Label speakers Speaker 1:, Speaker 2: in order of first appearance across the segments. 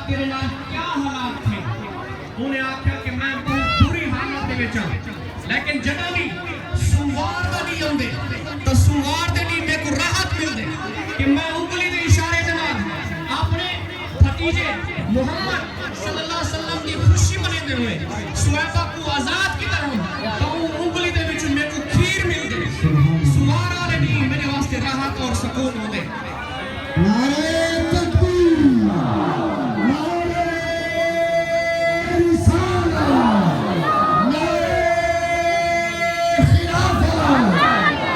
Speaker 1: تیرے نال کیا حالات تھے؟ انہیں آکھیا کہ میں بہت بری حالت دے وچ ہاں، لیکن جدوں بھی سوار دا نہیں آندے تو سوار دے نہیں میرے کو راحت مل دے کہ میں انگلی دے اشارے دے نال اپنے بھتیجے محمد صلی اللہ علیہ وسلم دی خوشی مناندے ہوئے صحابہ کو آزاد کی طرح تو انگلی دے وچ میرے کو کھیر مل دے، سوار والے نہیں میرے واسطے راحت اور سکون ہو دے۔
Speaker 2: نعرہ تکبیر، نعرہ رسالہ، نعرہ خلافہ،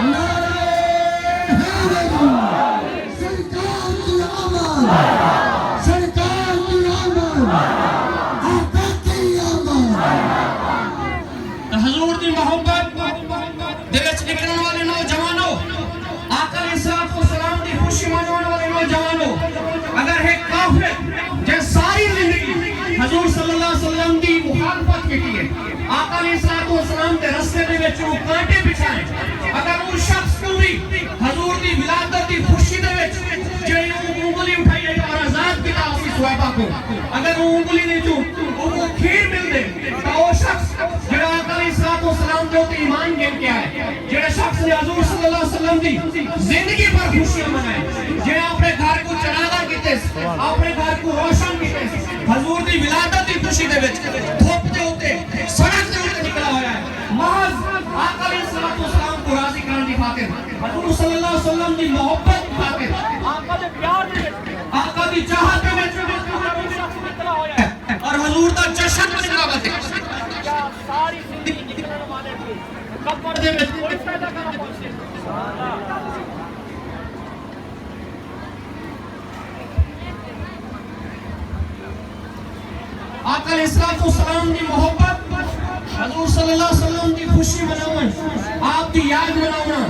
Speaker 2: نعرہ حیدری، سرکار کی آمد، سرکار کی آمد، آقا کی آمد۔
Speaker 1: حضور دی محبت دے وچ نکلن والے نوجوانوں، آقا علیہ الصلوۃ والسلام دی خوشی منانے والے نوجوانوں، اگر ہے کافر جے ساری زندگی حضور صلی اللہ علیہ وسلم دی مخالفت کی ہے، آقا علیہ الصلوۃ والسلام دے رستے دے وچ وہ کانٹے بچھائے، اگر وہ شخص پوری حضور دی ولادت دی خوشی دے وچ جڑی انگلی اٹھائی ہے اور آزاد کیتا اسی صحابہ کو، اگر وہ انگلی نے جو وہ کھیر مل دے تو وہ شخص جڑا آقا علیہ الصلوۃ والسلام دے تے ایمان گن کے آئے، جڑا شخص نے حضور صلی اللہ علیہ وسلم دی زندگی پر خوشیاں منائے، جڑا اپنے گھر کو چراغاں کیتے، اپنے گھر کو روشن کیتے، حضور دی ولادت دی خوشی دے وچ دھوپ دے اوتے سڑک دے اوتے نکلا ہویا ہے، محض آقا علیہ الصلوۃ والسلام کو راضی کرنے کی خاطر، حضور صلی اللہ علیہ وسلم دی محبت کی خاطر، آقا دے پیار دے وچ، آقا دی چاہت دے وچ نکلا ہویا ہے اور حضور دا جشن مناوا تے ساری زندگی نکلن والے کو قبر دے وچ کوئی پیدا کرنا پہنچے۔ سبحان اللہ۔ آقا علیہ الصلوۃ والسلام دی محبت، حضور صلی اللہ علیہ وسلم دی خوشی مناون، آپ دی یاد مناونا،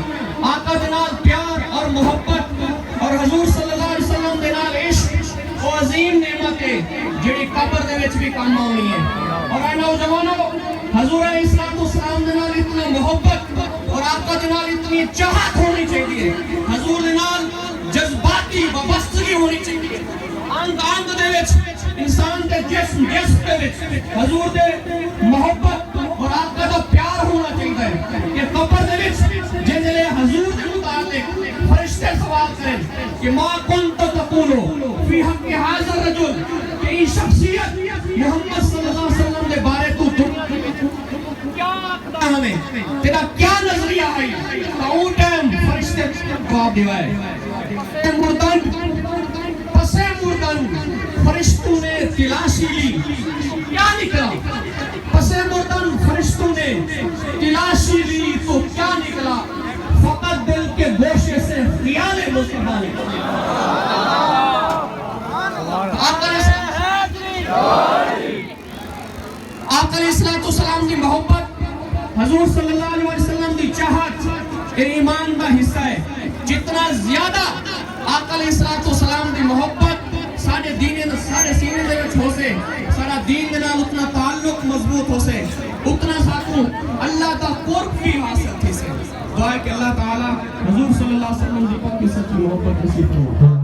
Speaker 1: آقا دے نال پیار اور محبت اور حضور صلی اللہ علیہ وسلم دے نال عشق وہ عظیم نعمت ہے جڑی قبر دے وچ بھی کام آنی ہے۔ اور اے نوجوانوں، حضور علیہ الصلوۃ والسلام دے نال اتنا محبت اور آقا دے نال اتنی چاہت ہونی چاہیے، حضور دے نال جذباتی وابستگی ہونی چاہیے، انگ انگ دے وچ انسان دے جسم دے وچ حضور دے محبت اور آقا دا پیار ہونا چاہیے کہ قبر دے وچ جنہے حضور دے متعلق فرشتے سوال کریں کہ ما کنت تقولو فی حق ھذا الرجل، کہ یہ شخصیت محمد صلی اللہ علیہ وسلم دے بارے تو کیا آقا ہمیں تیرا کیا نظریہ ہے، تو ٹائم فرشتے جواب دیوائے مردن پسے مردن فرشتوں نے تلاشی لی، کیا نکلا؟ پسے مردن فرشتوں نے تلاشی لی تو کیا نکلا؟ فقط دل کے گوشے سے خیال مصطفیٰ نکلا۔ آقا علیہ الصلوۃ والسلام دی محبت، حضور صلی اللہ علیہ وسلم دی چاہت ایمان دا حصہ ہے۔ جتنا زیادہ آقا علیہ الصلوۃ والسلام دی محبت سارے دین سارے سینے دے وچ ہو سے، سارا دین دے نال اتنا تعلق مضبوط ہو سے، اتنا ساکو اللہ دا قرب بھی حاصل تھی سے۔ دعا ہے کہ اللہ تعالی حضور صلی اللہ علیہ وسلم دی پاک کی سچی محبت نصیب فرمائے۔